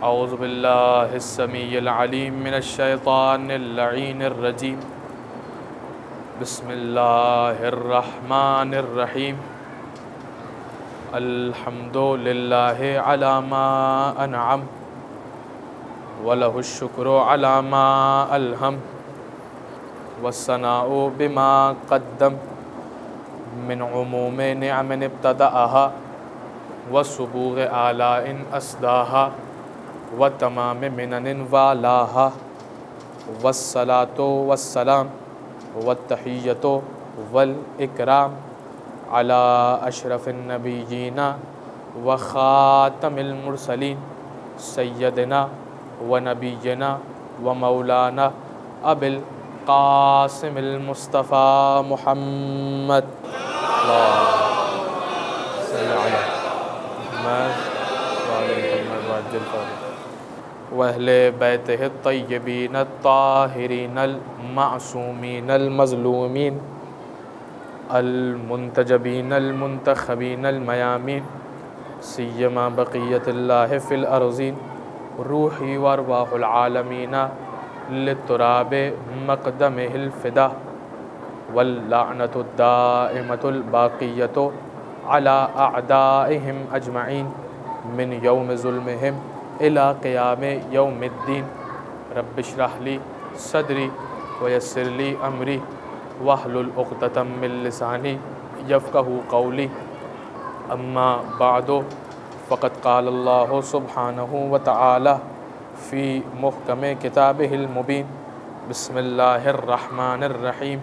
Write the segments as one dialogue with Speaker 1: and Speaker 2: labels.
Speaker 1: اعوذ باللہ السمیع العلیم من الشیطان اللعین الرجیم بسم اللہ الرحمن الرحیم الحمد للہ علی ما انعم ولہ الشکر علی ما الہم والثناء بما قدم من عموم نعم ابتدأها وسبوغ آلاء اسداها وتمام منن والاها والصلاة والسلام والتحیۃ والاکرام علی اشرف النبیین وخاتم المرسلین سیدنا ونبینا ومولانا ابی القاسم المصطفیٰ محمد وأہل بیتہ الطیبین الطاہرین المعصومین المظلومین المنتجبین المنتخبین المیامین سیما بقیت اللہ فی الارضین روحی وارواح العالمین للتراب مقدمہ الفدا واللعنۃ الدائمۃ الباقیۃ علی اعدائہم اجمعین من یوم ظلمہم الی قیام یوم الدین رب اشرح لی صدری ویسر لی امری واحلل عقدۃ من لسانی یفقہوا قولی اما بعد فقد قال اللہ سبحانہ وتعالی فی محکم کتابہ المبین بسم اللہ الرحمن الرحیم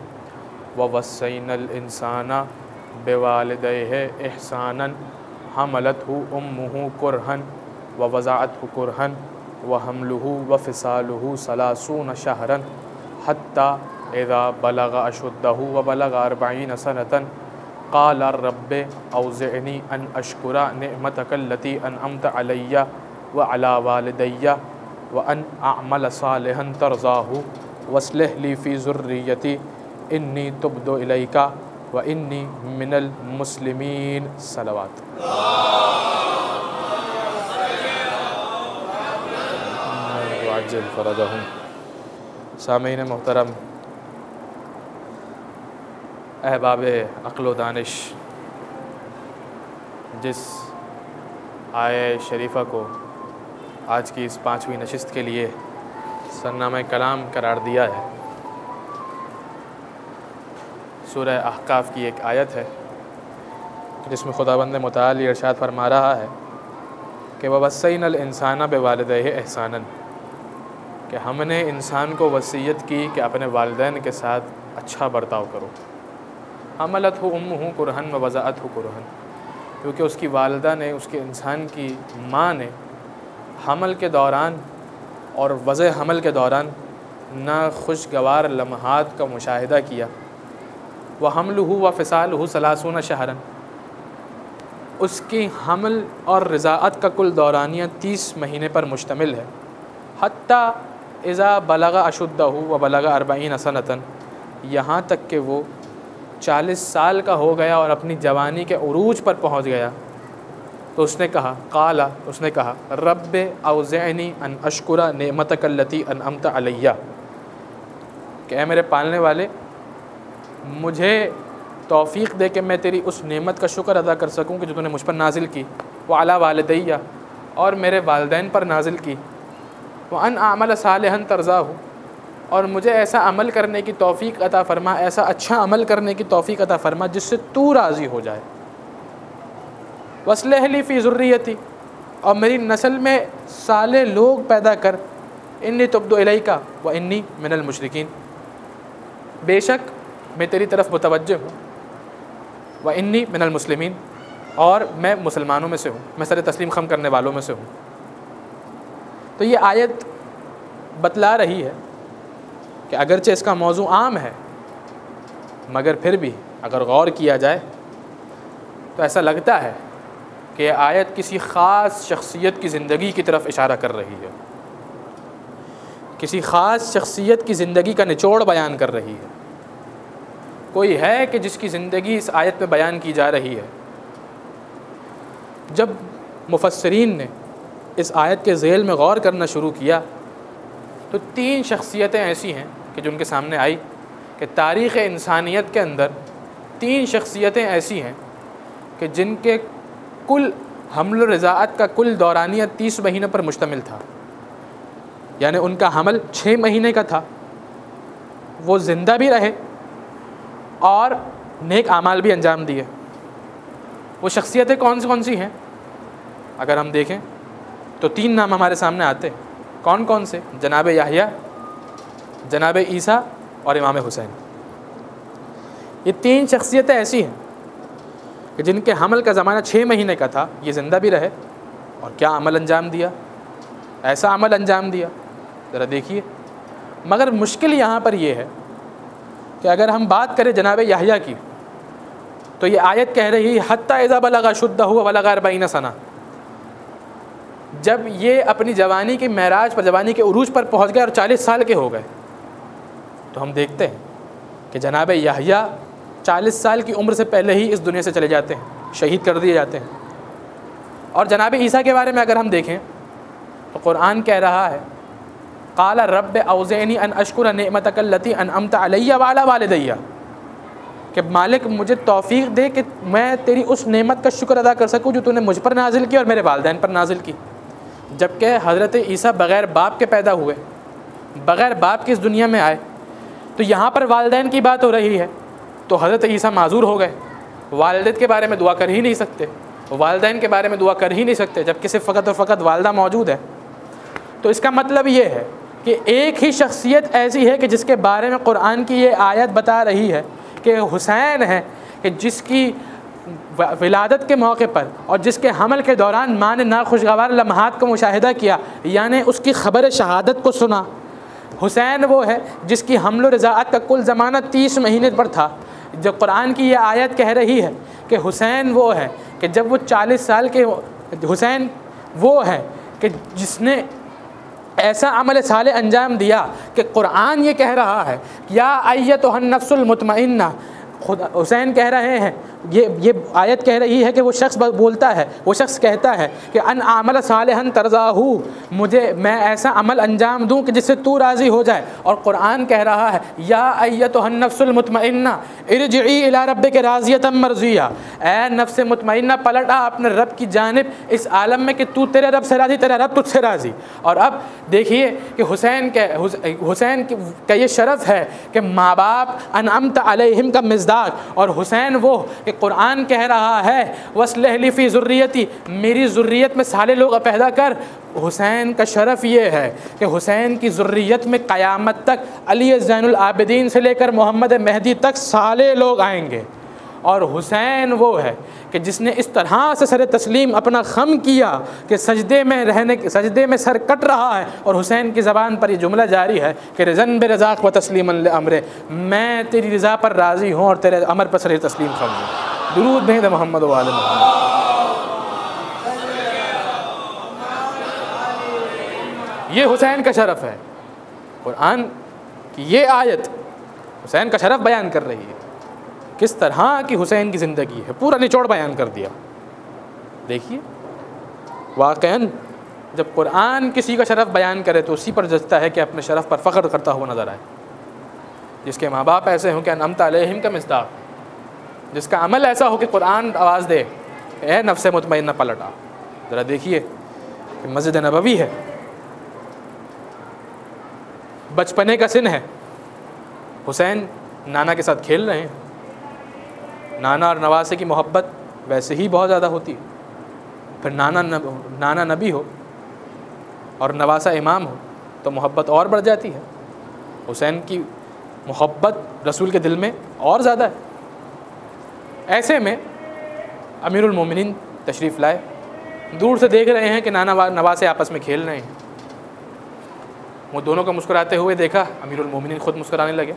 Speaker 1: ووصینا الانسان بوالدیہ احسانا حملتہ امہ کرہا ووضعتہ کرہا وحملہ وفصالہ 30 شہرا حتی اذا بلغ اشدہ وبلغ 40 سنة قال رب اوزعنی ان اشکر نعمتک التی انعمت علی وعلی والدی وان اعمل صالحا ترضاہ واصلح لی فی ذریتی انی تبت الیک وانی من المسلمین صلوات وعجل فرجہم۔ سامعین محترم، احباب عقل و دانش، جس آیہ شریفہ کو آج کی اس 5ویں نشست کے لیے سرنامہ کلام قرار دیا ہے، سورہ احقاف کی ایک آیت ہے جس میں خداوند متعال ارشاد فرما رہا ہے کہ وَوَصَّيْنَا الْإِنسَانَ بِوَالِدَيْهِ احسانًا، کہ ہم نے انسان کو وصیت کی کہ اپنے والدین کے ساتھ اچھا برتاؤ کرو۔ حملتہ امہ کرہا ووضعتہ کرہا، کیونکہ اس کی والدہ نے، اس کے انسان کی ماں نے حمل کے دوران اور وضع حمل کے دوران نہ خوشگوار لمحات کا مشاہدہ کیا۔ وحملہ وفصالہ 30 شہرا، اس کی حمل اور رضاعت کا کل دورانیہ 30 مہینے پر مشتمل ہے۔ حتی اذا بلغ اشدہ وبلغ 40 سنة، یہاں تک کہ وہ 40 سال کا ہو گیا اور اپنی جوانی کے عروج پر پہنچ گیا تو اس نے کہا رب اوزعنی ان اشکر نعمتک التی انعمت علی، کہ اے میرے پالنے والے، مجھے توفیق دے کہ میں تیری اس نعمت کا شکر ادا کر سکوں کہ جو تو نے مجھ پر نازل کی، وعلی والدیہ، اور میرے والدین پر نازل کی، وان اعمل صالحا ترضاہ، اور مجھے ایسا عمل کرنے کی توفیق عطا فرما، ایسا اچھا عمل کرنے کی توفیق عطا فرما جس سے تو راضی ہو جائے، واصلح لی فی ذریتی، اور میری نسل میں صالح لوگ پیدا کر، انی تبت الیک وانی من المشرکین، بے شک میں تیری طرف متوجہ ہوں، وانی من المسلمین، اور میں مسلمانوں میں سے ہوں، میں سر تسلیم خم کرنے والوں میں سے ہوں۔ تو یہ آیت بتلا رہی ہے کہ اگرچہ اس کا موضوع عام ہے، مگر پھر بھی اگر غور کیا جائے تو ایسا لگتا ہے کہ یہ آیت کسی خاص شخصیت کی زندگی کی طرف اشارہ کر رہی ہے، کسی خاص شخصیت کی زندگی کا نچوڑ بیان کر رہی ہے۔ کوئی ہے کہ جس کی زندگی اس آیت میں بیان کی جا رہی ہے؟ جب مفسرین نے اس آیت کے ذیل میں غور کرنا شروع کیا تو 3 شخصیتیں ایسی ہیں کہ جو ان کے سامنے آئی کہ تاریخ انسانیت کے اندر 3 شخصیتیں ایسی ہیں کہ جن کے کل حمل و رضاعت کا کل دورانیہ 30 مہینوں پر مشتمل تھا، یعنی ان کا حمل 6 مہینے کا تھا، وہ زندہ بھی رہے اور نیک اعمال بھی انجام دیے۔ وہ شخصیتیں کون سی ہیں؟ اگر ہم دیکھیں تو 3 نام ہمارے سامنے آتے ہیں۔ کون سے؟ جناب یحییٰ، جناب عیسیٰ اور امام حسین۔ یہ 3 شخصیتیں ایسی ہیں کہ جن کے حمل کا زمانہ 6 مہینے کا تھا، یہ زندہ بھی رہے اور کیا عمل انجام دیا، ایسا عمل انجام دیا، ذرا دیکھیے۔ مگر مشکل یہاں پر یہ ہے کہ اگر ہم بات کریں جناب یحییٰ کی تو یہ آیت کہہ رہی ہے حتی اذا بلغ اشدہ وبلغ 40 سنہ، جب یہ اپنی جوانی کی معراج پر، جوانی کے عروج پر پہنچ گئے اور 40 سال کے ہو گئے، تو ہم دیکھتے ہیں کہ جناب یحییٰ 40 سال کی عمر سے پہلے ہی اس دنیا سے چلے جاتے ہیں، شہید کر دیے جاتے ہیں۔ اور جناب عیسیٰ کے بارے میں اگر ہم دیکھیں تو قرآن کہہ رہا ہے قال رب اوزعنی ان اشکر نعمتک التی انعمت علی وعلی والدی، کہ مالک مجھے توفیق دے کہ میں تیری اس نعمت کا شکر ادا کر سکوں جو تو نے مجھ پر نازل کی اور میرے والدین پر نازل کی۔ جبکہ حضرت عیسیٰ بغیر باپ کے پیدا ہوئے، بغیر باپ کے اس دنیا میں آئے، تو یہاں پر والدین کی بات ہو رہی ہے تو حضرت عیسیٰ معذور ہو گئے، والدت کے بارے میں دعا کر ہی نہیں سکتے، والدین کے بارے میں دعا کر ہی نہیں سکتے جبکہ صرف فقط اور فقط والدہ موجود ہے۔ تو اس کا مطلب یہ ہے کہ ایک ہی شخصیت ایسی ہے کہ جس کے بارے میں قرآن کی یہ آیت بتا رہی ہے کہ حسین ہے، کہ جس کی ولادت کے موقع پر اور جس کے حمل کے دوران ماں نے ناخوشگوار لمحات کو مشاہدہ کیا، یعنی اس کی خبر شہادت کو سنا۔ حسین وہ ہے جس کی حمل و رضاعت کا کل زمانہ 30 مہینے پر تھا۔ جب قرآن کی یہ آیت کہہ رہی ہے کہ حسین وہ ہے کہ جب وہ 40 سال کے، حسین وہ ہے کہ جس نے ایسا عمل صالح انجام دیا کہ قرآن یہ کہہ رہا ہے یا ایتھا النفس المطمئنہ، حسین کہہ رہے ہیں، یہ آیت کہہ رہی ہے کہ وہ شخص بولتا ہے، وہ شخص کہتا ہے کہ ان اعمل صالحا ترضاہ، میں ایسا عمل انجام دوں کہ جس سے تو راضی ہو جائے۔ اور قرآن کہہ رہا ہے یا ایتھا النفس المطمئنہ ارجعی الی ربک راضیۃ مرضیہ، اے نفس مطمئنہ پلٹ آ اپنے رب کی جانب اس عالم میں کہ تو تیرے رب سے راضی، تیرا رب تجھ سے راضی۔ اور اب دیکھیے کہ حسین کا یہ شرف ہے کہ ماں باپ انعمت علیہم کا مزداق، اور حسین وہ کہ قرآن کہہ رہا ہے وَأَصْلِحْ لِي فِي ذُرِّيَّتِي، میری ذریت میں صالح لوگ پیدا کر۔ حسین کا شرف یہ ہے کہ حسین کی ذریت میں قیامت تک علی زین العابدین سے لے کر محمد مہدی تک صالح لوگ آئیں گے۔ اور حسین وہ ہے کہ جس نے اس طرح سے سر تسلیم اپنا خم کیا کہ سجدے میں سر کٹ رہا ہے، اور حسین کی زبان پر یہ جملہ جاری ہے کہ رضن برضاک و تسلیما لامر، میں تیری رضا پر راضی ہوں اور تیرے امر پر سر تسلیم خم ہوں۔ درود بھیج محمد و آل محمد۔ یہ حسین کا شرف ہے۔ قرآن کی یہ آیت حسین کا شرف بیان کر رہی ہے، کس طرح کی حسین کی زندگی ہے، پورا نچوڑ بیان کر دیا۔ دیکھیے واقعاً جب قرآن کسی کا شرف بیان کرے تو اسی پر جچتا ہے کہ اپنے شرف پر فخر کرتا ہوا نظر آئے، جس کے ماں باپ ایسے ہوں کہ انعمت علیہم کا مصداق، جس کا عمل ایسا ہو کہ قرآن آواز دے اے نفس مطمئنہ پلٹا۔ ذرا دیکھیے کہ مسجد نبوی ہے، بچپنے کا سن ہے، حسین نانا کے ساتھ کھیل رہے ہیں، نانا اور نواسے کی محبت ویسے ہی بہت زیادہ ہوتی ہے، پھر نانا نبی ہو اور نواسا امام ہو تو محبت اور بڑھ جاتی ہے۔ حسین کی محبت رسول کے دل میں اور زیادہ ہے۔ ایسے میں امیر المومنین تشریف لائے، دور سے دیکھ رہے ہیں کہ نانا نواسے آپس میں کھیل رہے ہیں، وہ دونوں کو مسکراتے ہوئے دیکھا، امیر المومنین خود مسکرانے لگے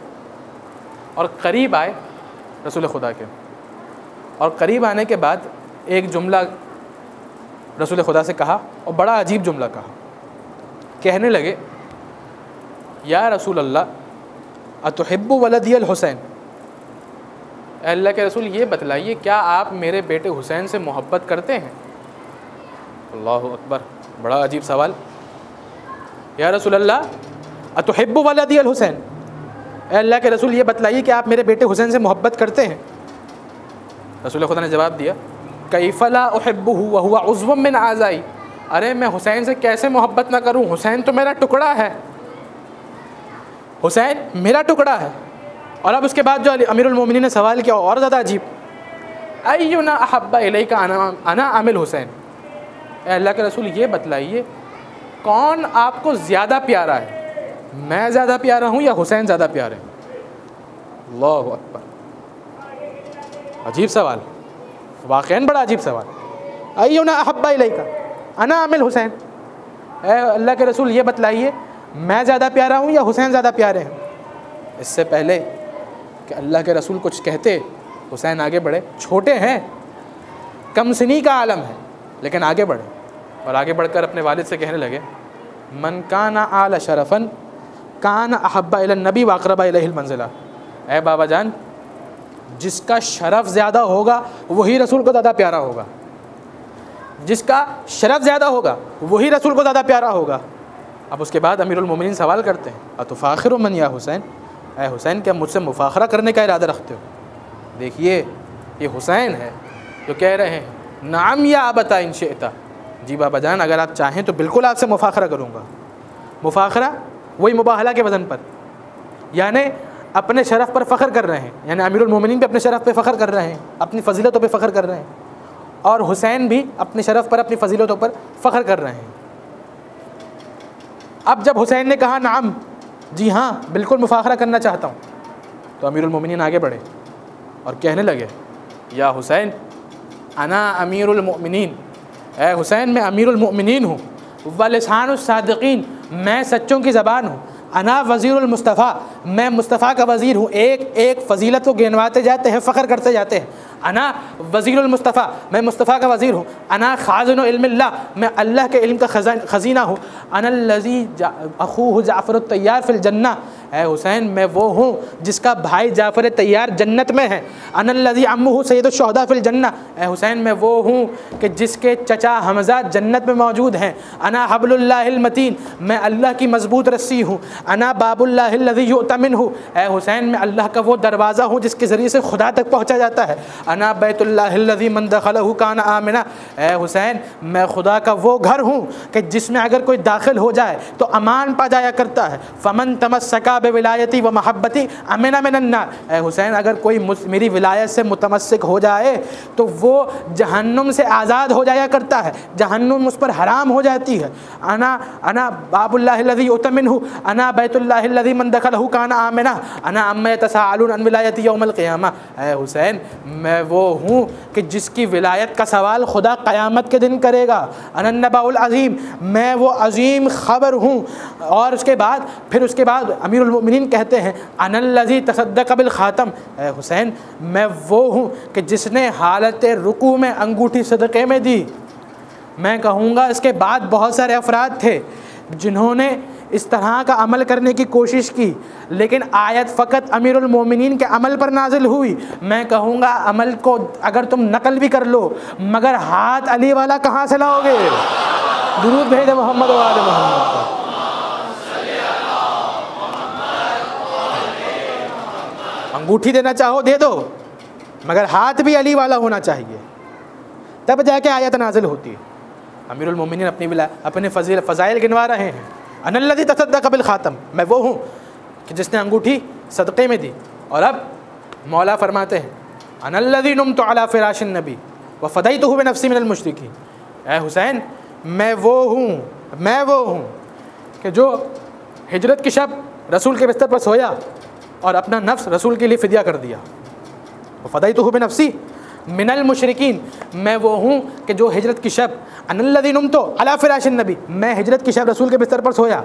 Speaker 1: اور قریب آئے رسول خدا کے، اور قریب آنے کے بعد ایک جملہ رسول خدا سے کہا اور بڑا عجیب جملہ کہا۔ کہنے لگے یا رسول اللہ اتحب ولدی الحسین، اے اللہ کے رسول یہ بتلائیے کیا آپ میرے بیٹے حسین سے محبت کرتے ہیں؟ اللہ اکبر۔ بڑا عجیب سوال. یا رسول اللہ اتحب ولدی الحسین، اے اللہ کے رسول یہ بتلائیے کہ آپ میرے بیٹے حسین سے محبت کرتے ہیں؟ رسول خدا نے جواب دیا کیف لا احبہ وہو عضو من اعضائی، ارے میں حسین سے کیسے محبت نہ کروں، حسین تو میرا ٹکڑا ہے، حسین میرا ٹکڑا ہے. اور اب اس کے بعد جو امیر المومنین نے سوال کیا اور زیادہ عجیب، اینا احب الیک انا ام الحسین، اے اللہ کے رسول یہ بتلائیے کون آپ کو زیادہ پیارا ہے، میں زیادہ پیارا ہوں یا حسین زیادہ پیارے ہیں؟ اللہ اکبر، عجیب سوال، واقعاً بڑا عجیب سوال. اینا احب الیک انا ام الحسین، اے اللہ کے رسول یہ بتلائیے میں زیادہ پیارا ہوں یا حسین زیادہ پیارے ہیں؟ اس سے پہلے کہ اللہ کے رسول کچھ کہتے حسین آگے بڑھے، چھوٹے ہیں، کم سنی کا عالم ہے، لیکن آگے بڑھے اور آگے بڑھ کر اپنے والد سے کہنے لگے من کان اعلی شرفا کان احب الی النبی واقرب الیہ المنزلہ، اے بابا جان جس کا شرف زیادہ ہوگا وہی رسول کو زیادہ پیارا ہوگا، جس کا شرف زیادہ ہوگا وہی رسول کو زیادہ پیارا ہوگا. اب اس کے بعد امیر المومنین سوال کرتے ہیں اتفاخر من یا حسین، اے حسین کیا مجھ سے مفاخرہ کرنے کا ارادہ رکھتے ہو؟ دیکھیے یہ حسین ہے جو کہہ رہے ہیں نعم یا ابتا ان شئت، جی بابا جان اگر آپ چاہیں تو بالکل آپ سے مفاخرہ کروں گا. مفاخرہ وہی مباہلہ کے وزن پر، یعنی اپنے شرف پر فخر کر رہے ہیں، یعنی امیر المومنین بھی اپنے شرف پہ فخر کر رہے ہیں، اپنی فضیلتوں پہ فخر کر رہے ہیں، اور حسین بھی اپنے شرف پر اپنی فضیلتوں پر فخر کر رہے ہیں. اب جب حسین نے کہا نعم جی ہاں بالکل مفاخرہ کرنا چاہتا ہوں، تو امیر المومنین آگے بڑھے اور کہنے لگے یا حسین انا امیر المؤمنین، اے حسین میں امیر المؤمنین ہوں، ولسان الصادقین میں سچوں کی زبان ہوں، انا وزیر المصطفیٰ میں مصطفیٰ کا وزیر ہوں، ایک ایک فضیلت کو گنواتے جاتے ہیں، فخر کرتے جاتے ہیں. انا وزیر المصطفیٰ میں مصطفیٰ کا وزیر ہوں، انا خازن علم اللہ میں اللہ کے علم کا خزینہ ہوں، انا الذی اخوہ جعفر الطیار فی الجنہ، اے حسین میں وہ ہوں جس کا بھائی جعفر طیار جنت میں ہے، انا الذی عمہ سید الشہداء فی الجنہ، اے حسین میں وہ ہوں کہ جس کے چچا حمزہ جنت میں موجود ہیں، انا حبل اللہ المتین میں اللہ کی مضبوط رسی ہوں، انا باب اللہ الذی یؤتی منہ، اے حسین میں اللہ کا وہ دروازہ ہوں جس کے ذریعے سے خدا تک پہنچا جاتا ہے، انا بیت اللہ الذی من دخلہ کان آمنا، اے حسین میں خدا کا وہ گھر ہوں کہ جس میں اگر کوئی داخل ہو جائے تو امان پا جایا کرتا ہے، فمن تمسک بولایتی و محبتی امن من النار، اے حسین اگر کوئی میری ولایت سے متمسک ہو جائے تو وہ جہنم سے آزاد ہو جایا کرتا ہے، جہنم اس پر حرام ہو جاتی ہے. انا باب اللہ الذی یؤتی منہ، انا بیت اللہ الذی من دخلہ کان آمنا، انا عما یتساءلون عن ولایتی یوم القیامہ، اے حسین میں وہ ہوں کہ جس کی ولایت کا سوال خدا قیامت کے دن کرے گا، انا النبأ العظیم میں وہ عظیم خبر ہوں. اور اس کے بعد امیر المؤمنین کہتے ہیں انا الذی تصدق بالخاتم، اے حسین میں وہ ہوں کہ جس نے حالت رکوع میں انگوٹھی صدقے میں دی. میں کہوں گا اس کے بعد بہت سارے افراد تھے جنہوں نے اس طرح کا عمل کرنے کی کوشش کی، لیکن آیت فقط امیر المومنین کے عمل پر نازل ہوئی. میں کہوں گا عمل کو اگر تم نقل بھی کر لو مگر ہاتھ علی والا کہاں سے لاؤ گے؟ درود بھیجے محمد و آل محمد. انگوٹھی دینا چاہو دے دو مگر ہاتھ بھی علی والا ہونا چاہیے، تب جا کے آیت نازل ہوتی ہے. امیر المومنین اپنے فضائل گنوا رہے ہیں. انا الذی تصدق بالخاتم میں وہ ہوں کہ جس نے انگوٹھی صدقے میں دی. اور اب مولا فرماتے ہیں انا الذی نمت علی فراش النبی وفدیتہ بنفسی من المشرکین، اے حسین میں وہ ہوں کہ جو ہجرت کی شب رسول کے بستر پر سویا اور اپنا نفس رسول کے لیے فدیہ کر دیا. وفدیتہ بنفسی من المشرکین میں وہ ہوں کہ جو ہجرت کی شب انا الذی نمت علی فراش النبی میں ہجرت کی شب رسول کے بستر پر سویا،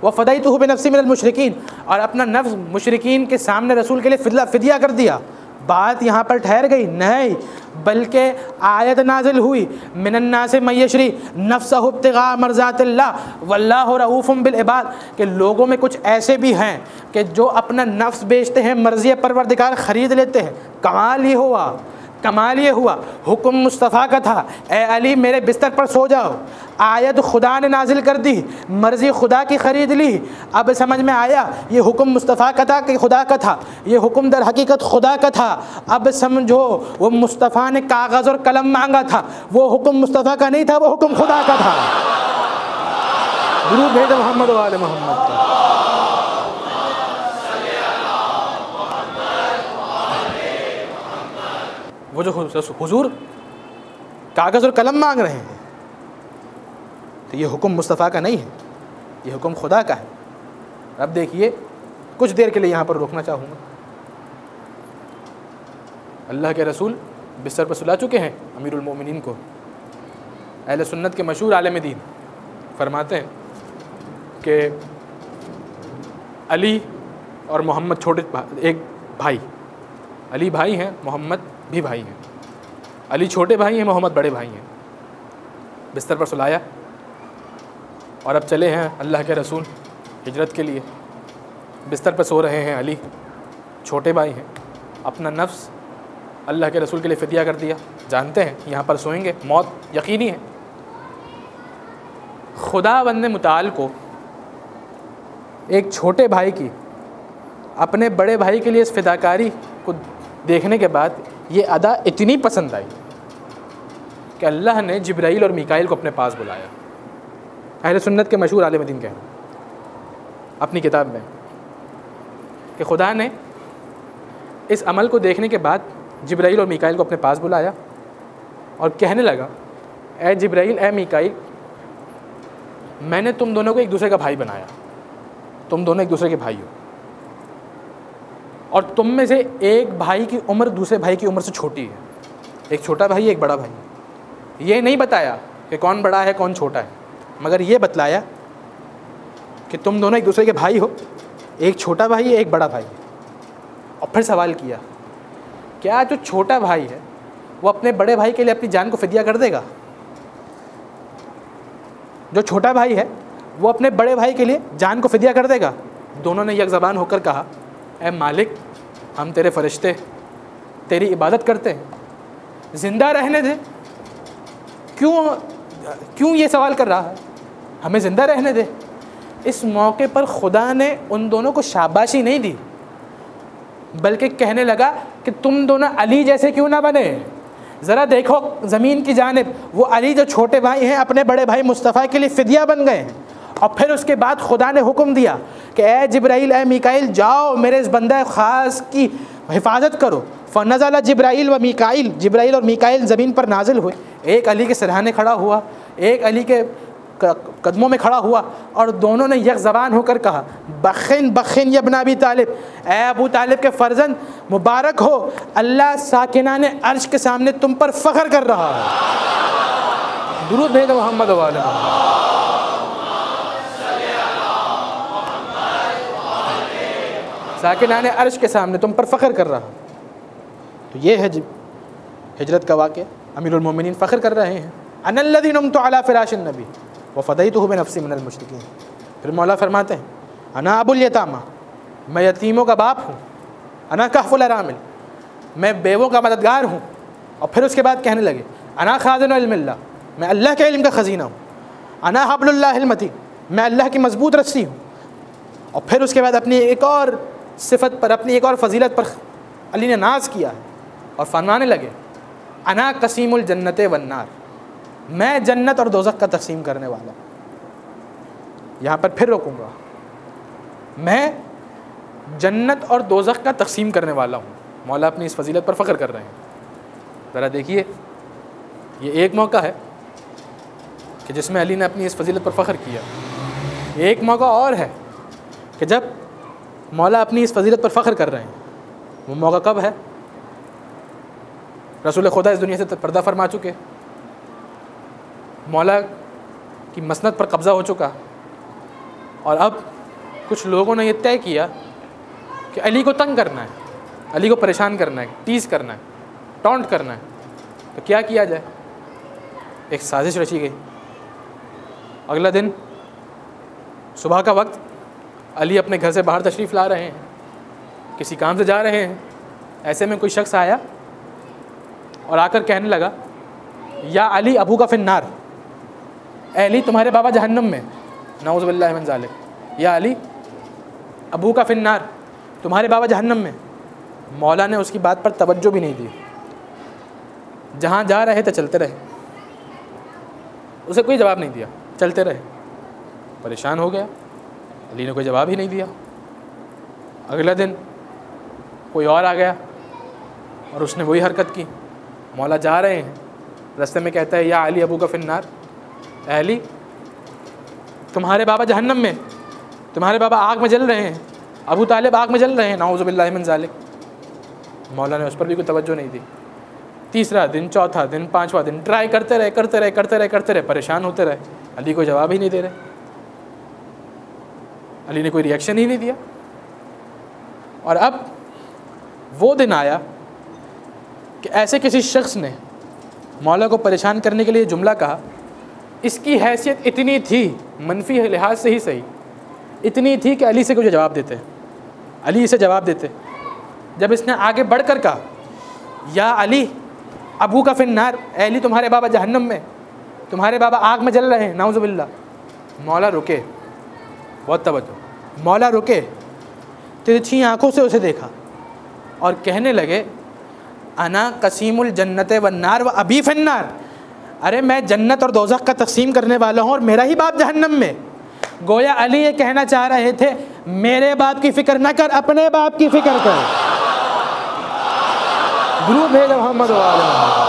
Speaker 1: وفدیتہ بنفسی من المشرکین اور اپنا نفس مشرکین کے سامنے رسول کے لیے فدیہ کر دیا. بات یہاں پر ٹھہر گئی نہیں، بلکہ آیت نازل ہوئی من الناس من یشری نفسہ ابتغاء مرضات اللہ واللہ رؤوف بالعباد، کہ لوگوں میں کچھ ایسے بھی ہیں کہ جو اپنا نفس بیچتے ہیں، مرضی پروردگار خرید لیتے ہیں. کمال یہ ہوا کمال یہ ہوا حکم مصطفیٰ کا تھا اے علی میرے بستر پر سو جاؤ، آیت خدا نے نازل کر دی، مرضی خدا کی خرید لی، اب سمجھ میں آیا یہ حکم مصطفیٰ کا تھا کہ خدا کا تھا، یہ حکم در حقیقت خدا کا تھا، اب سمجھو وہ مصطفیٰ نے کاغذ اور قلم مانگا تھا، وہ حکم مصطفیٰ کا نہیں تھا، وہ حکم خدا کا تھا۔ درود بھیجو محمد و آل محمد کا۔ وہ جو حضور کاغذ اور قلم مانگ رہے ہیں تو یہ حکم مصطفیٰ کا نہیں ہے، یہ حکم خدا کا ہے۔ اب دیکھیے کچھ دیر کے لیے یہاں پر روکنا چاہوں گا۔ اللہ کے رسول بستر پر سلا چکے ہیں امیر المومنین کو۔ اہل سنت کے مشہور عالم دین فرماتے ہیں کہ علی اور محمد چھوٹے ایک بھائی، علی بھائی ہیں، محمد بھی بھائی ہیں، علی چھوٹے بھائی ہیں، محمد بڑے بھائی ہیں۔ بستر پر سلایا اور اب چلے ہیں اللہ کے رسول ہجرت کے لیے۔ بستر پر سو رہے ہیں علی، چھوٹے بھائی ہیں، اپنا نفس اللہ کے رسول کے لیے فدیہ کر دیا، جانتے ہیں یہاں پر سوئیں گے، موت یقینی ہے۔ خدا بند متعال کو ایک چھوٹے بھائی کی اپنے بڑے بھائی کے لیے اس فداکاری کو دیکھنے کے بعد یہ ادا اتنی پسند آئی کہ اللہ نے جبرائیل اور میکائیل کو اپنے پاس بلایا۔ اہل سنت کے مشہور عالم دین کہتے ہیں اپنی کتاب میں کہ خدا نے اس عمل کو دیکھنے کے بعد جبرائیل اور میکائیل کو اپنے پاس بلایا اور کہنے لگا اے جبرائیل اے میکائیل، میں نے تم دونوں کو ایک دوسرے کا بھائی بنایا، تم دونوں ایک دوسرے کے بھائی ہو، اور تم میں سے ایک بھائی کی عمر دوسرے بھائی کی عمر سے چھوٹی ہے، ایک چھوٹا بھائی ایک بڑا بھائی۔ یہ نہیں بتایا کہ کون بڑا ہے کون چھوٹا ہے، مگر یہ بتلایا کہ تم دونوں ایک دوسرے کے بھائی ہو، ایک چھوٹا بھائی ہے ایک بڑا بھائی ہے۔ اور پھر سوال کیا کیا جو چھوٹا بھائی ہے وہ اپنے بڑے بھائی کے لیے اپنی جان کو فدیہ کر دے گا؟ جو چھوٹا بھائی ہے وہ اپنے بڑے بھائی کے لیے جان کو فدیہ کر دے گا؟ دونوں نے یک زبان ہو کر کہا اے مالک، ہم تیرے فرشتے تیری عبادت کرتے ہیں، زندہ رہنے دے۔ کیوں یہ سوال کر رہا ہے؟ ہمیں زندہ رہنے دے۔ اس موقع پر خدا نے ان دونوں کو شاباشی نہیں دی، بلکہ کہنے لگا کہ تم دونوں علی جیسے کیوں نہ بنے؟ ذرا دیکھو زمین کی جانب، وہ علی جو چھوٹے بھائی ہیں اپنے بڑے بھائی مصطفیٰ کے لیے فدیہ بن گئے ہیں۔ اور پھر اس کے بعد خدا نے حکم دیا کہ اے جبرائیل اے میکائیل جاؤ میرے اس بندہ خاص کی حفاظت کرو۔ فنزل جبرائیل و میکائیل، جبرائیل اور میکائیل زمین پر نازل ہوئے، ایک علی کے سرہانے کھڑا ہوا، ایک علی کے قدموں میں کھڑا ہوا، اور دونوں نے یک زبان ہو کر کہا بخن بخن یا ابن ابی طالب، اے ابو طالب کے فرزند مبارک ہو، اللہ ساکنان عرش کے سامنے تم پر فخر کر رہا ہے۔ درود بھیجو محمد و آل محمد۔ ساکنان عرش کے سامنے تم پر فخر کر رہا۔ تو یہ ہے ہجرت کا واقعہ۔ امیر المومنین فخر کر رہے ہیں انا الذی نمت علی فراش النبی وفدیتہ بنفسی من المشرکین۔ پھر مولا فرماتے ہیں انا ابو الیتامى، میں یتیموں کا باپ ہوں، انا کہف الارامل، میں بیووں کا مددگار ہوں۔ اور پھر اس کے بعد کہنے لگے انا خازن علم اللہ، میں اللہ کے علم کا خزینہ ہوں، انا حبل اللہ المتین، میں اللہ کی مضبوط رسی ہوں۔ اور پھر اس کے بعد اپنی ایک اور صفت پر، اپنی ایک اور فضیلت پر علی نے ناز کیا ہے اور فرمانے لگے انا قسیم الجنت والنار، میں جنت اور دوزخ کا تقسیم کرنے والا ہوں۔ یہاں پر پھر روکوں گا، میں جنت اور دوزخ کا تقسیم کرنے والا ہوں۔ مولا اپنی اس فضیلت پر فخر کر رہے ہیں۔ ذرا دیکھیے یہ ایک موقع ہے کہ جس میں علی نے اپنی اس فضیلت پر فخر کیا، ایک موقع اور ہے کہ جب مولا اپنی اس فضیلت پر فخر کر رہے ہیں۔ وہ موقع کب ہے؟ رسول خدا اس دنیا سے پردہ فرما چکے، مولا کی مسند پر قبضہ ہو چکا، اور اب کچھ لوگوں نے یہ طے کیا کہ علی کو تنگ کرنا ہے، علی کو پریشان کرنا ہے، ٹیز کرنا ہے، ٹونٹ کرنا ہے۔ تو کیا کیا جائے؟ ایک سازش رچی گئی۔ اگلا دن صبح کا وقت، علی اپنے گھر سے باہر تشریف لا رہے ہیں، کسی کام سے جا رہے ہیں، ایسے میں کوئی شخص آیا اور آ کر کہنے لگا یا علی ابو کا فی النار، اے علی تمہارے بابا جہنم میں، نعوذ باللہ من ذالک، یا علی ابو کا فی النار، تمہارے بابا جہنم میں۔ مولا نے اس کی بات پر توجہ بھی نہیں دی، جہاں جا رہے تھے چلتے رہے، اسے کوئی جواب نہیں دیا، چلتے رہے۔ پریشان ہو گیا، علی نے کوئی جواب ہی نہیں دیا۔ اگلا دن کوئی اور آ گیا اور اس نے وہی حرکت کی۔ مولا جا رہے ہیں، رستے میں کہتا ہے یا علی ابو کا فی النار، اے علی تمہارے بابا جہنم میں، تمہارے بابا آگ میں جل رہے ہیں، ابو طالب آگ میں جل رہے ہیں، نعوذ باللہ من ذالک۔ مولا نے اس پر بھی کوئی توجہ نہیں دی۔ تیسرا دن، چوتھا دن، پانچواں دن ٹرائی کرتے رہے، پریشان ہوتے رہے، علی کو جواب ہی نہیں دے رہے، علی نے کوئی ریئیکشن ہی نہیں دیا۔ اور اب وہ دن آیا کہ ایسے کسی شخص نے مولا کو پریشان کرنے کے لیے جملہ کہا، اس کی حیثیت اتنی تھی، منفی لحاظ سے ہی صحیح، اتنی تھی کہ علی سے کچھ جواب دیتے، علی اسے جواب دیتے۔ جب اس نے آگے بڑھ کر کہا یا علی ابو کا فی النار، اے علی تمہارے بابا جہنم میں، تمہارے بابا آگ میں جل رہے ہیں، نعوذ باللہ، مولا رکے، بہت توجہ، مولا رکے، ترچھی آنکھوں سے اسے دیکھا اور کہنے لگے انا قسیم الجنت والنار و ابی فی النار، ارے میں جنت اور دوزخ کا تقسیم کرنے والا ہوں اور میرا ہی باپ جہنم میں۔ گویا علی یہ کہنا چاہ رہے تھے میرے باپ کی فکر نہ کر، اپنے باپ کی فکر کر۔ درود بھیج محمد و آل محمد۔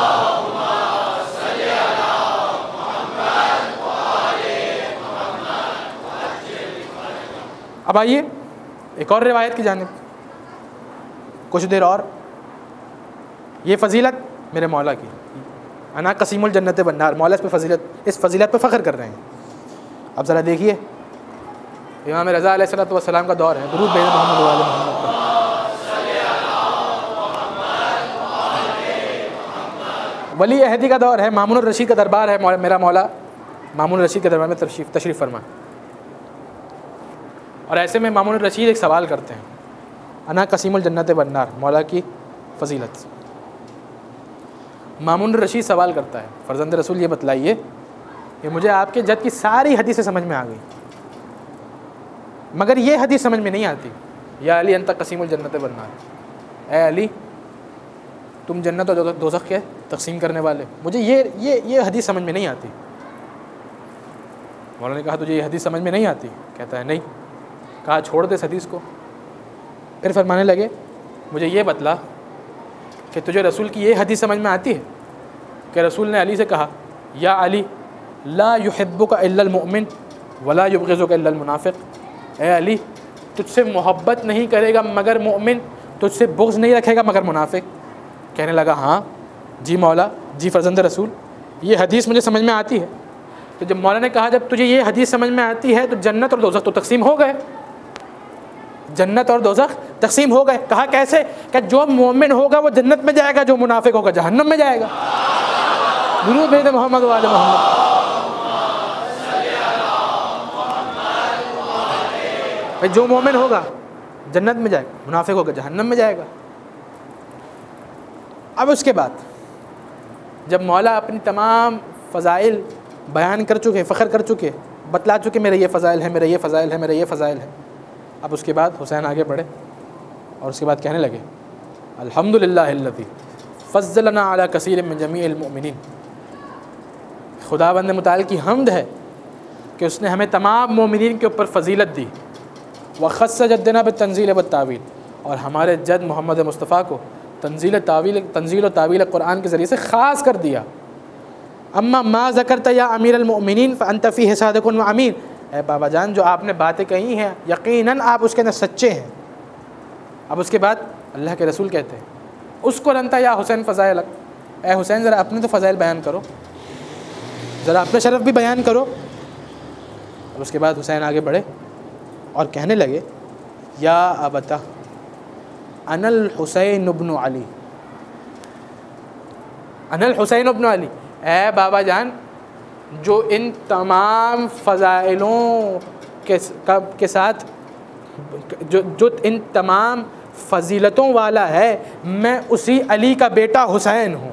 Speaker 1: اب آئیے ایک اور روایت کی جانب، کچھ دیر اور، یہ فضیلت میرے مولا کی، انا قسیم الجنت والنار، مولا اس فضیلت پہ فخر کر رہے ہیں۔ اب ذرا دیکھیے امام رضا علیہ السلام کا دور ہے، درود بھیج محمد و آل محمد۔ ولی عہدی کا دور ہے، مامون الرشید کا دربار ہے، میرا مولا مامون الرشید کے دربار میں تشریف فرما، اور ایسے میں مامون الرشید ایک سوال کرتے ہیں، انا قسیم الجنت والنار، مولا کی فضیلت۔ مامون الرشید سوال کرتا ہے، فرزند رسول یہ بتلائیے کہ مجھے آپ کے جد کی ساری حدیثیں سمجھ میں آ گئی، مگر یہ حدیث سمجھ میں نہیں آتی، یا علی انت قسیم الجنت والنار، اے علی تم جنت اور دوزخ کے تقسیم کرنے والے، مجھے یہ حدیث سمجھ میں نہیں آتی۔ مولانا نے کہا تجھے یہ حدیث سمجھ میں نہیں آتی؟ کہتا ہے نہیں۔ کہا چھوڑ دے اس حدیث کو۔ پھر فرمانے لگے مجھے یہ بتلا کہ تجھے رسول کی یہ حدیث سمجھ میں آتی ہے کہ رسول نے علی سے کہا یا علی لا یحبک الا المؤمن ولا یبغضک الا المنافق، اے علی تجھ سے محبت نہیں کرے گا مگر مومن، تجھ سے بغض نہیں رکھے گا مگر منافق۔ کہنے لگا ہاں جی مولا، جی فرزند رسول، یہ حدیث مجھے سمجھ میں آتی ہے۔ تو جب مولا نے کہا جب تجھے یہ حدیث سمجھ میں آتی ہے تو جنت اور دوزخ تو تقسیم ہو گئے، جنت اور دوزخ تقسیم ہو گئے۔ کہا کیسے؟ کہ جو مومن ہوگا وہ جنت میں جائے گا، جو منافق ہوگا جہنم میں جائے گا۔ درود بھیج محمد و آل محمد۔ جو مومن ہوگا جنت میں جائے گا، منافق ہوگا جہنم میں جائے گا۔ اب اس کے بعد جب مولا اپنی تمام فضائل بیان کر چکے، فخر کر چکے، بتلا چکے میرے یہ فضائل ہیں، میرے یہ فضائل ہیں، میرے یہ فضائل ہیں، اب اس کے بعد حسین آگے بڑھے اور اس کے بعد کہنے لگے الحمدللہ الذی فضلنا علی کثیر من جمیع المؤمنین، خداوند متعال کی حمد ہے کہ اس نے ہمیں تمام مومنین کے اوپر فضیلت دی، وخص جدنا بالتنزیل والتاویل، اور ہمارے جد محمد مصطفیٰ کو تنزیل و تعویل قرآن کے ذریعے سے خاص کر دیا۔ اما ما ذکرت یا امیر المؤمنین فانت فیہ صادق و امین، اے بابا جان جو آپ نے باتیں کہی ہیں یقیناً آپ اس کے اندر سچے ہیں۔ اب اس کے بعد اللہ کے رسول کہتے ہیں اس کو رنتا یا حسین فضائلک، اے حسین ذرا اپنے تو فضائل بیان کرو، ذرا اپنے شرف بھی بیان کرو۔ اور اس کے بعد حسین آگے بڑھے اور کہنے لگے یا ابتا انا الحسین ابن علی، انا الحسین ابن علی، اے بابا جان جو ان تمام فضائلوں کے ساتھ جو ان تمام فضیلتوں والا ہے، میں اسی علی کا بیٹا حسین ہوں۔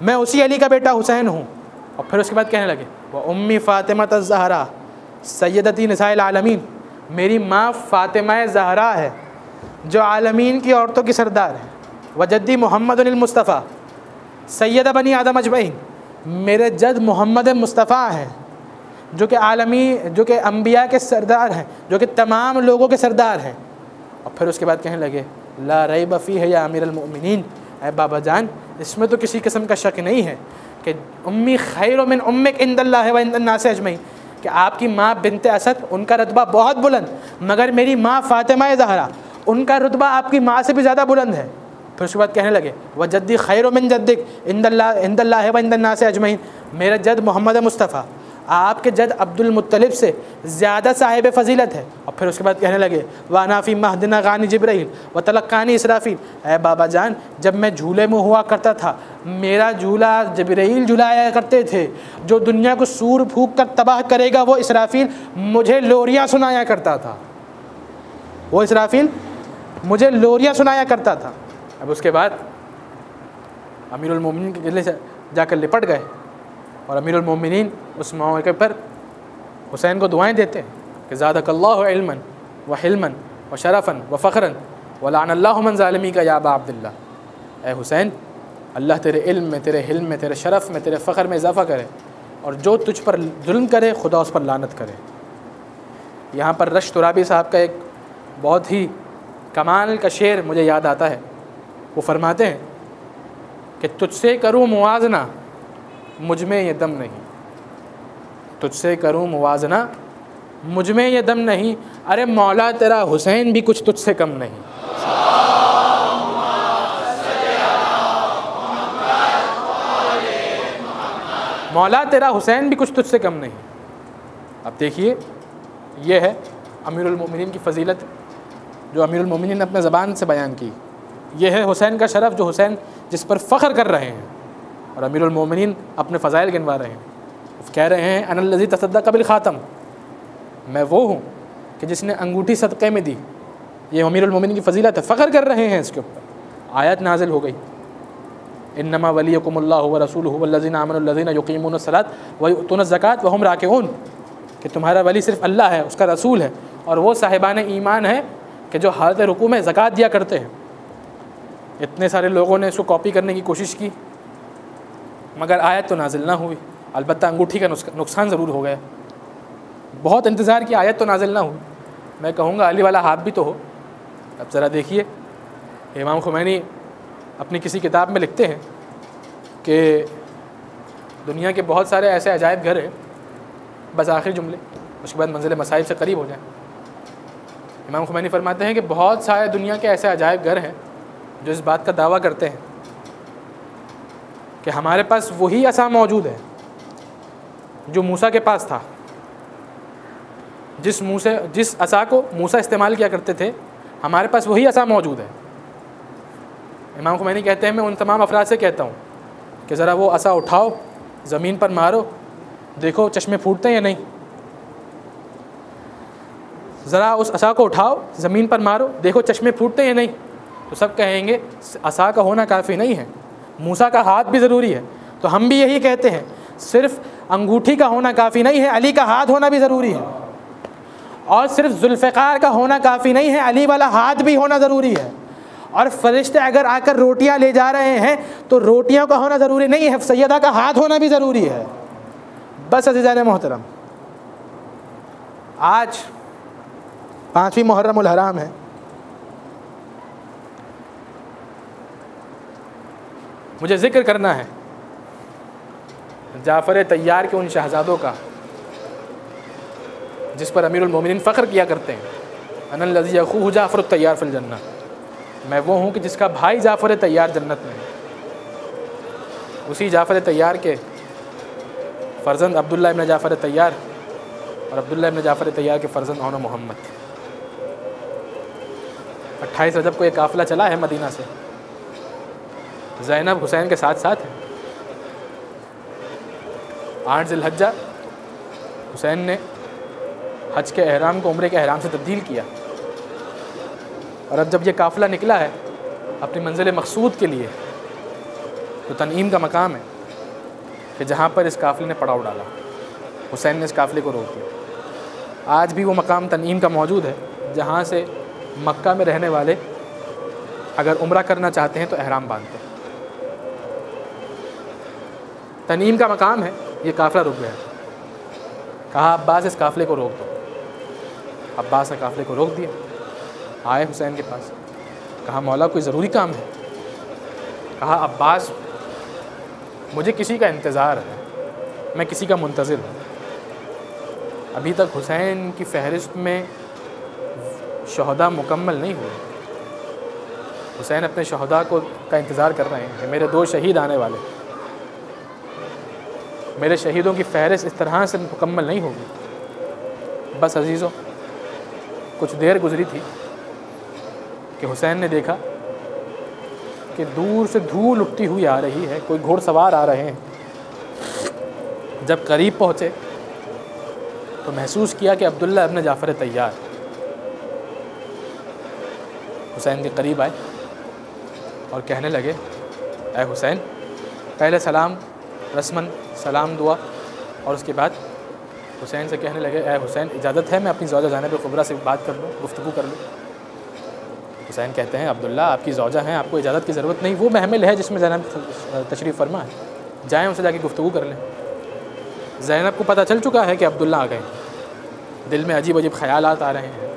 Speaker 1: میں اسی علی کا بیٹا حسین ہوں. اور پھر اس کے بعد کہنے لگے وہ امی فاطمہ الزہرا سیدتی نساء العالمین، میری ماں فاطمہ زہرا ہے جو عالمین کی عورتوں کی سردار ہے. وجدی محمد المصطفیٰ سید بنی آدم اجمعین، میرے جد محمد مصطفیٰ ہیں جو کہ جو کہ انبیاء کے سردار ہیں، جو کہ تمام لوگوں کے سردار ہیں. اور پھر اس کے بعد کہنے لگے لا ریب فیہ یا امیر المؤمنین، اے بابا جان اس میں تو کسی قسم کا شک نہیں ہے کہ امی خیر من امک عند اللہ و عند الناس اجمعین، کہ آپ کی ماں بنت اسد ان کا رتبہ بہت بلند، مگر میری ماں فاطمہ زہرا ان کا رتبہ آپ کی ماں سے بھی زیادہ بلند ہے. پھر اس کے بعد کہنے لگے وجدی خیر من جدک عند اللہ و عند الناس اجمعین، میرا جد محمد مصطفیٰ آپ کے جد عبد المطلب سے زیادہ صاحب فضیلت ہے. اور پھر اس کے بعد کہنے لگے وانا فی مہدنا غانی جبرائیل و تلقانی اسرافیل، اے بابا جان جب میں جھولے میں ہوا کرتا تھا میرا جھولا جبرائیل جھلایا کرتے تھے، جو دنیا کو سور پھونک کر تباہ کرے گا وہ اسرافیل مجھے لوریاں سنایا کرتا تھا، وہ اسرافیل مجھے لوریاں سنایا کرتا تھا. اب اس کے بعد امیر المومنین کے قلعے سے جا کر لپٹ گئے، اور امیر المومنین اس موقع پر حسین کو دعائیں دیتے ہیں کہ زادک اللہ علما و حلما و شرفا و فخرا ولعن اللہ من ظالمی کا یا ابا عبداللہ. اے حسین اللہ تیرے علم میں، تیرے حلم میں، تیرے شرف میں، تیرے فخر میں اضافہ کرے، اور جو تجھ پر ظلم کرے خدا اس پر لعنت کرے. یہاں پر رش ترابی صاحب کا ایک بہت ہی کمال کا شعر مجھے یاد آتا ہے. وہ فرماتے ہیں کہ تجھ سے کروں موازنہ مجھ میں یہ دم نہیں، تجھ سے کروں موازنہ مجھ میں یہ دم نہیں، ارے مولا تیرا حسین بھی کچھ تجھ سے کم نہیں. مولا تیرا حسین بھی کچھ تجھ سے کم نہیں. اب دیکھیے یہ ہے امیر المومنین کی فضیلت جو امیر المومنین نے اپنے زبان سے بیان کی. یہ ہے حسین کا شرف جو حسین جس پر فخر کر رہے ہیں، اور امیر المومنین اپنے فضائل گنوا رہے ہیں. کہہ رہے ہیں انا الذی تصدق بالخاتم، میں وہ ہوں کہ جس نے انگوٹھی صدقے میں دی. یہ امیر المومنین کی فضیلت ہے، فخر کر رہے ہیں اس کے اوپر. آیت نازل ہو گئی انما ولیکم اللہ ورسولہ والذین آمنوا الذین یقیمون الصلاۃ ویؤتون الزکاۃ وہم راکعون، کہ تمہارا ولی صرف اللہ ہے، اس کا رسول ہے، اور وہ صاحبان ایمان ہے کہ جو حالت رکوع میں زکوٰۃ دیا کرتے ہیں. اتنے سارے لوگوں نے اس کو کاپی کرنے کی کوشش کی مگر آیت تو نازل نہ ہوئی. البتہ انگوٹھی کا نقصان ضرور ہو گیا. بہت انتظار کی، آیت تو نازل نہ ہوئی. میں کہوں گا علی والا ہاتھ بھی تو ہو. اب ذرا دیکھیے امام خمینی اپنی کسی کتاب میں لکھتے ہیں کہ دنیا کے بہت سارے ایسے عجائب گھر ہیں، بس آخری جملے اس کے بعد منزل مصائب سے قریب ہو جائیں. امام خمینی فرماتے ہیں کہ بہت سارے دنیا کے ایسے عجائب گھر ہیں جو اس بات کا دعویٰ کرتے ہیں کہ ہمارے پاس وہی عصا موجود ہے جو موسیٰ کے پاس تھا. جس عصا کو موسیٰ استعمال کیا کرتے تھے ہمارے پاس وہی عصا موجود ہے. امام خمینی کہتے ہیں میں ان تمام افراد سے کہتا ہوں کہ ذرا وہ عصا اٹھاؤ، زمین پر مارو، دیکھو چشمے پھوٹتے ہیں یا نہیں. ذرا اس عصا کو اٹھاؤ، زمین پر مارو، دیکھو چشمے پھوٹتے ہیں یا نہیں. تو سب کہیں گے عصا کا ہونا کافی نہیں ہے، موسیٰ کا ہاتھ بھی ضروری ہے. تو ہم بھی یہی کہتے ہیں صرف انگوٹھی کا ہونا کافی نہیں ہے، علی کا ہاتھ ہونا بھی ضروری ہے. اور صرف ذوالفقار کا ہونا کافی نہیں ہے، علی والا ہاتھ بھی ہونا ضروری ہے. اور فرشتے اگر آ کر روٹیاں لے جا رہے ہیں تو روٹیوں کا ہونا ضروری نہیں ہے، سیدہ کا ہاتھ ہونا بھی ضروری ہے. بس عزیزان محترم، آج 5ویں محرم الحرام ہے. مجھے ذکر کرنا ہے جعفر طیار کے ان شہزادوں کا جس پر امیر المومنین فخر کیا کرتے ہیں. انا الذی اخوہ جعفر الطیار فی الجنہ، میں وہ ہوں کہ جس کا بھائی جعفر طیار جنت میں ہے. اسی جعفر طیار کے فرزند عبداللہ ابن جعفر طیار اور عبداللہ ابن جعفر طیار کے فرزند عون محمد. 28 رجب کو ایک قافلہ چلا ہے مدینہ سے. زینب حسین کے ساتھ ساتھ ہے. 8 ذی الحجہ حسین نے حج کے احرام کو عمرے کے احرام سے تبدیل کیا، اور اب جب یہ قافلہ نکلا ہے اپنی منزل مقصود کے لیے تو تنعیم کا مقام ہے کہ جہاں پر اس قافلے نے پڑاؤ ڈالا، حسین نے اس قافلے کو روک دیا۔ آج بھی وہ مقام تنعیم کا موجود ہے جہاں سے مکہ میں رہنے والے اگر عمرہ کرنا چاہتے ہیں تو احرام باندھتے ہیں۔ تنعیم کا مقام ہے، یہ قافلہ رک گیا، کہا عباس اس قافلے کو روک دو۔ عباس نے قافلے کو روک دیا، آئے حسین کے پاس، کہا مولا کوئی ضروری کام ہے؟ کہا عباس مجھے کسی کا انتظار ہے، میں کسی کا منتظر ہوں۔ ابھی تک حسین کی فہرست میں شہداء مکمل نہیں ہوئے، حسین اپنے شہداء کا انتظار کر رہے ہیں، میرے 2 شہید آنے والے، میرے شہیدوں کی فہرست اس طرح سے مکمل نہیں ہوگی۔ بس عزیزوں، کچھ دیر گزری تھی کہ حسین نے دیکھا کہ دور سے دھول اٹھتی ہوئی آ رہی ہے، کوئی گھوڑ سوار آ رہے ہیں۔ جب قریب پہنچے تو محسوس کیا کہ عبداللہ ابن جعفر طیار حسین کے قریب آئے اور کہنے لگے اے حسین، پہلے سلام رسماً سلام دعا، اور اس کے بعد حسین سے کہنے لگے اے حسین اجازت ہے میں اپنی زوجہ زینب کبریٰ سے بات کر لوں، گفتگو کر لوں؟ حسین کہتے ہیں عبداللہ آپ کی زوجہ ہیں، آپ کو اجازت کی ضرورت نہیں، وہ محمل ہے جس میں زینب تشریف فرما ہے، جائیں ان سے جا کے گفتگو کر لیں۔ زینب کو پتہ چل چکا ہے کہ عبداللہ آ گئے، دل میں عجیب عجیب خیالات آ رہے ہیں،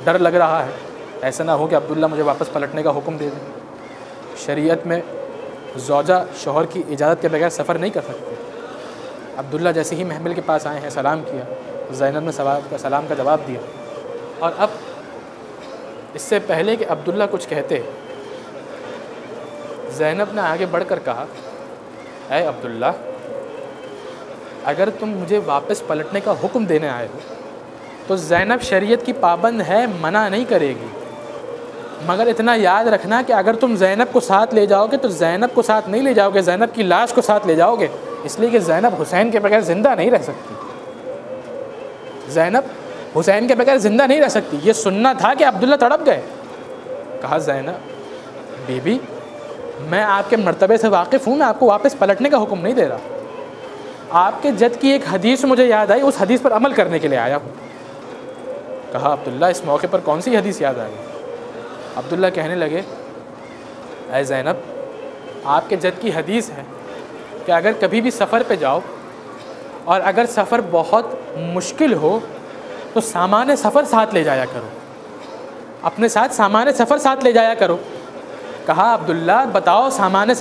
Speaker 1: ڈر لگ رہا ہے ایسا نہ ہو کہ عبداللہ مجھے واپس پلٹنے کا حکم دے دیں۔ شریعت میں زوجہ شوہر کی اجازت کے بغیر سفر نہیں کر سکتے۔ عبداللہ جیسے ہی محمل کے پاس آئے ہیں، سلام کیا، زینب نے سلام کا جواب دیا، اور اب اس سے پہلے کہ عبداللہ کچھ کہتے زینب نے آگے بڑھ کر کہا اے عبداللہ اگر تم مجھے واپس پلٹنے کا حکم دینے آئے ہو تو زینب شریعت کی پابند ہے، منع نہیں کرے گی، مگر اتنا یاد رکھنا کہ اگر تم زینب کو ساتھ لے جاؤ گے تو زینب کو ساتھ نہیں لے جاؤ گے، زینب کی لاش کو ساتھ لے جاؤ گے، اس لیے کہ زینب حسین کے بغیر زندہ نہیں رہ سکتی، زینب حسین کے بغیر زندہ نہیں رہ سکتی۔ یہ سننا تھا کہ عبداللہ تڑپ گئے۔ کہا زینب بی بی میں آپ کے مرتبے سے واقف ہوں، میں آپ کو واپس پلٹنے کا حکم نہیں دے رہا، آپ کے جد کی ایک حدیث مجھے یاد آئی، اس حدیث پر عمل کرنے کے لیے آیا ہوں۔ کہا عبداللہ اس موقع پر کون سی حدیث یاد آئی؟ عبداللہ کہنے لگے اے زینب آپ کے جد کی حدیث ہے کہ اگر کبھی بھی سفر پہ جاؤ اور اگر سفر بہت مشکل ہو تو سامان سفر ساتھ لے جایا کرو، اپنے ساتھ سامان سفر ساتھ لے جایا کرو۔ کہا عبداللہ بتاؤ سامان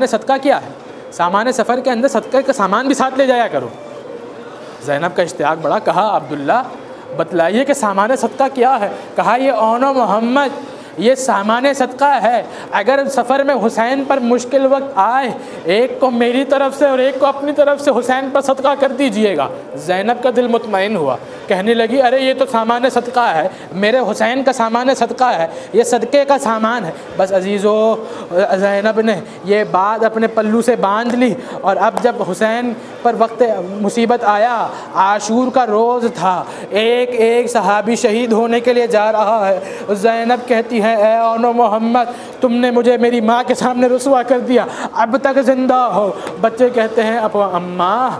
Speaker 1: صدقہ کیا ہے؟ سامان سفر کے اندر صدقہ کا سامان بھی ساتھ لے جایا کرو۔ زینب کا اشتیاق بڑھا، کہا عبداللہ بتلائیے کہ سامان صدقہ کیا ہے؟ کہا یہ اون و محمد، یہ سامان صدقہ ہے، اگر سفر میں حسین پر مشکل وقت آئے ایک کو میری طرف سے اور ایک کو اپنی طرف سے حسین پر صدقہ کر دیجئے گا۔ زینب کا دل مطمئن ہوا، کہنے لگی ارے یہ تو سامان صدقہ ہے، میرے حسین کا سامان صدقہ ہے، یہ صدقے کا سامان ہے۔ بس عزیزو زینب نے یہ بات اپنے پلو سے باندھ لی، اور اب جب حسین پر وقت مصیبت آیا، عاشور کا روز تھا، ایک ایک صحابی شہید ہونے کے لیے جا رہا ہے، زینب کہتی ہے اے اون و محمد تم نے مجھے میری ماں کے سامنے رسوا کر دیا، اب تک زندہ ہو۔ بچے کہتے ہیں اب اماں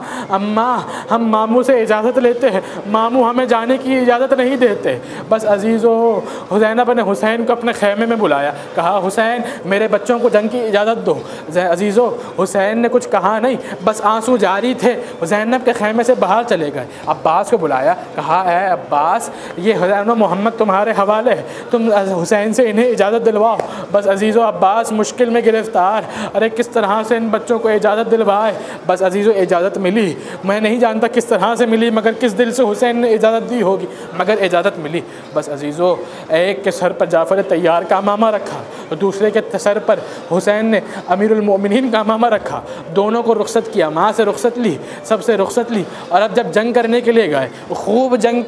Speaker 1: ہم ماموں سے اجازت لیتے ہیں، ماموں ہمیں جانے کی اجازت نہیں دیتے۔ بس عزیزو زینب نے حسین کو اپنے خیمے میں بلایا، کہا حسین میرے بچوں کو جنگ کی اجازت دو۔ عزیزو حسین نے کچھ کہا نہیں، بس آنسو جاری تھے، زینب کے خیمے سے باہر چلے گئے۔ عباس کو بلایا، کہا اے عباس یہ حسین و محمد تمہارے حوالے ہے، تم حسین سے انہیں اجازت دلواؤ۔ بس عزیزو عباس مشکل میں گرفتار، ارے کس طرح سے ان بچوں کو اجازت دلوائے۔ بس عزیزو اجازت ملی، میں نہیں جانتا کس طرح سے ملی، مگر کس دل سے حسین نے اجازت دی ہوگی، مگر اجازت ملی۔ بس عزیزو ایک کے سر پر جعفر طیار کا امامہ رکھا، دوسرے کے سر پر حسین نے امیر المؤمنین کا امامہ رکھا، دونوں کو رخصت کیا، ماں سے رخصت لی، سب سے رخصت لی، اور اب جب جنگ کرنے کے لیے گئے خوب جنگ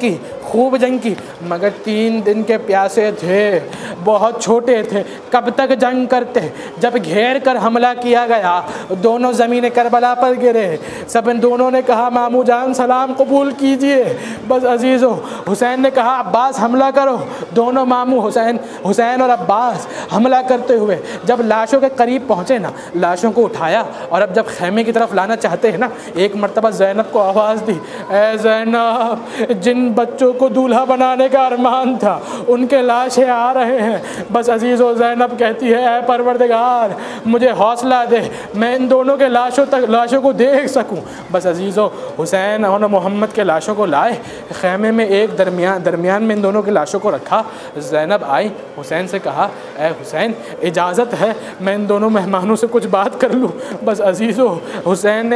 Speaker 1: کی، مگر 3 دن کے پیاسے تھے، بہت چھوٹے تھے، کب تک جنگ کرتے؟ جب گھیر کر حملہ کیا گیا دونوں زمین کربلا پر گرے، سب دونوں نے کہا مامو جان سلام قبول کیجئے۔ بس عزیزو حسین نے کہا عباس حملہ کرو، دونوں مامو حسین اور عباس حملہ کرتے ہوئے جب لاشوں کے قریب پہنچے نا، لاشوں کو اٹھایا اور اب جب خیمے کی طرف لانا چاہتے ہیں نا، ایک مرتبہ زینب کو آواز دی، اے زینب، جن بچوں کو دولہا بنانے کا ارمان تھا ان کے لاشیں آ رہے ہیں۔ بس عزیزو زینب کہتی ہے، اے پروردگار مجھے حوصلہ دے، میں ان دونوں کے لاشوں کو دیکھ سکوں۔ بس عزیزو حسین اور محمد کے لاشوں کو لائے، خیمے میں ایک درمیان میں ان دونوں کے لاشوں کو رکھا۔ زینب آئی، حسین سے کہا، اے حسین اجازت ہے میں ان دونوں مہمانوں سے کچھ بات کر لوں؟ بس عزیزو حسین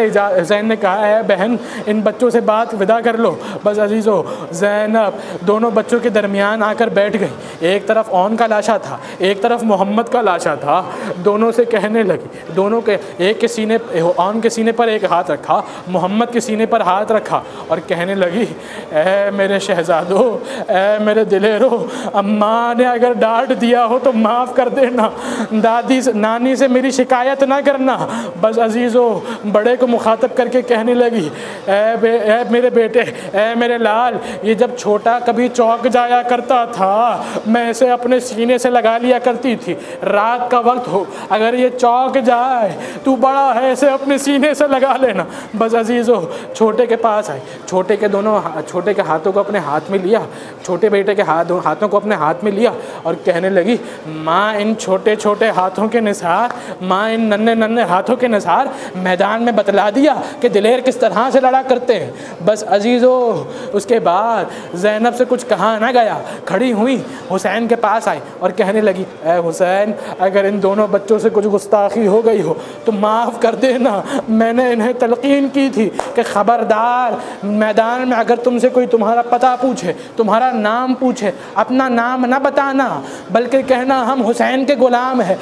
Speaker 1: نے کہا، اے بہن ان بچوں سے بات ودا کر لو۔ بس عزیزو زینب دونوں بچوں کے درمیان آ کر بیٹھ گئی، ایک طرف اون کا لاشا تھا، ایک طرف محمد کا لاشا تھا، دونوں سے کہنے لگی، دونوں کے ایک کے سینے، اون کے سینے پر ایک ہاتھ رکھا، محمد کے سینے پر ہاتھ رکھا اور کہنے لگی، اے میرے شہزادو، اے میرے دلیرو، اماں نے اگر ڈانٹ دیا ہو تو معاف کر دینا، دادی نانی سے میری شکایت نہ کرنا۔ بس عزیزو بڑے کو مخاطب کر کے کہنے لگی، اے میرے بیٹے، اے میرے لال، یہ جب چھوٹا کبھی چوک جایا کرتا تھا میں اسے اپنے سینے سے لگا لیا کرتی تھی، رات کا وقت ہو اگر یہ چوک جائے تو بڑا ہے اسے اپنے سینے سے لگا لینا۔ بس عزیزو چھوٹے کے پاس آئی، چھوٹے کے ہاتھوں کو اپنے ہاتھ میں لیا، چھوٹے بیٹے کے ہاتھوں کو اپنے ہاتھ میں لیا اور کہنے لگی، ماں ان چھوٹے چھوٹے ہاتھوں کے نثار، ماں ان ننھے ننھے ہاتھوں کے نثار میدان میں بتلا دیا کہ دلیر کس طرح سے لڑا کرتے ہیں۔ بس عزیزو اس کے بعد زینب سے کچھ کہا نہ گیا، کھڑی ہوئی حسین کے پاس آئی اور کہنے لگی، اے حسین اگر ان دونوں بچوں سے کچھ گستاخی ہو گئی ہو تو معاف کر دینا، میں نے انہیں تلقین کی تھی کہ خبردار میدان میں اگر تم سے کوئی تمہارا پتہ پوچھے، تمہارا نام پوچھے، اپنا نام نہ بتانا بلکہ کہنا ہم حسین کے غلام ہیں۔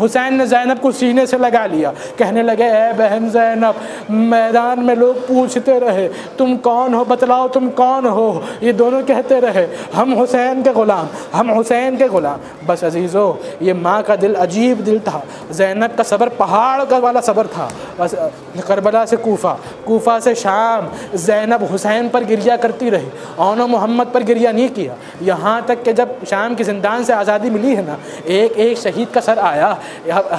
Speaker 1: حسین نے زینب کو سینے سے لگا لیا، کہنے لگے، اے بہن زینب، میدان میں لوگ پوچھتے رہے تم کون ہو، بتلاؤ تم کون ہو، یہ دونوں کہتے رہے ہم حسین کے غلام، ہم حسین کے غلام۔ بس عزیزو یہ ماں کا دل عجیب دل تھا، زینب کا صبر پہاڑ کا والا صبر تھا۔ بس کربلا سے کوفہ سے شام زینب حسین پر گریہ کرتی رہی، اون و محمد پر گریہ نہیں کیا، یہاں تک کہ جب شام کی زندان سے آزادی ملی ہے نا، ایک شہید کا سر آیا،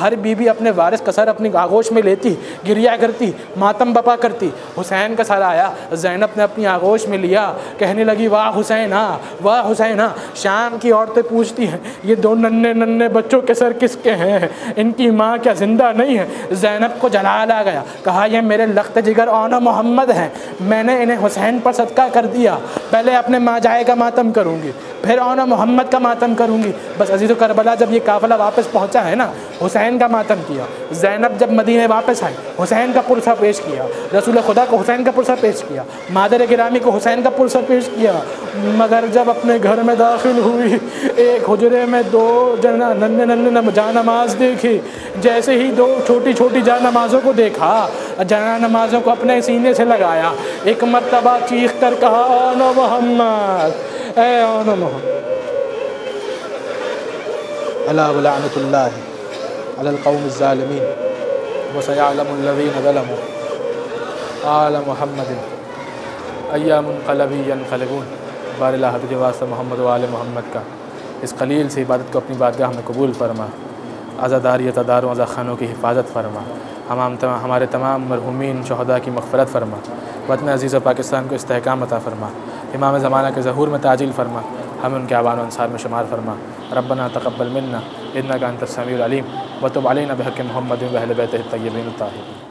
Speaker 1: ہر بیوی اپنے وارث کا سر اپنی آغوش میں لیتی، گریہ کرتی، ماتم بپا کرتی۔ حسین کا سر آیا، زینب نے اپنی آغوش میں لیا، کہنے لگی، واہ حسینہ، واہ حسینہ۔ شام کی عورتیں پوچھتی ہیں، یہ دو ننھے بچوں کے سر کس کے ہیں، ان کی ماں کیا زندہ نہیں ہے؟ زینب کو جلال آ گیا، کہا یہ میرے لخت جگر اون و محمد ہیں، میں نے انہیں حسین پر صدقہ کر دیا، پہلے اپنے ماں جائے کا ماتم کروں گی پھر اون و محمد کا ماتم کروں گی۔ بس عزیز و کربلا جب یہ قافلہ واپس پہنچا ہے نا، حسین کا ماتم کیا۔ زینب جب مدینے واپس آئی، حسین کا پرسہ پیش کیا، رسول خدا کو حسین کا پرسہ پیش کیا، مادر گرامی کو حسین کا پرسہ پیش کیا، مگر جب اپنے گھر میں داخل ہوئی ایک حجرے میں دو ننھے جانماز دیکھی، جیسے ہی دو چھوٹی چھوٹی جانمازوں کو دیکھا، جانمازوں کو اپنے سینے سے لگایا، ایک مرتبہ چیخ کر کہا، اون و محمد، اے اون و محمد۔ الا ولعنۃ اللہ علی القوم الظالمین وسیعلم الذین ظلموا آل محمد ایام منقلبی ینقلبون۔ بار اللہ حضرت واسطہ محمد و آل محمد کا اس قلیل سے عبادت کو اپنی بارگاہ میں قبول فرما، عزاداری عزاداروں عزا خانوں کی حفاظت فرما، ہمارے تمام مرحومین شہداء کی مغفرت فرما، وطن عزیز و پاکستان کو استحکام عطا فرما، امام زمانہ کے ظہور میں تعجیل فرما، ہمیں ان کے اعوان و انصار میں شمار فرما۔ ربنا تقبل منا انک انت السمیع العلیم وتب علینا بحق محمد و اہل بیتہ الطیبین الطاہرین۔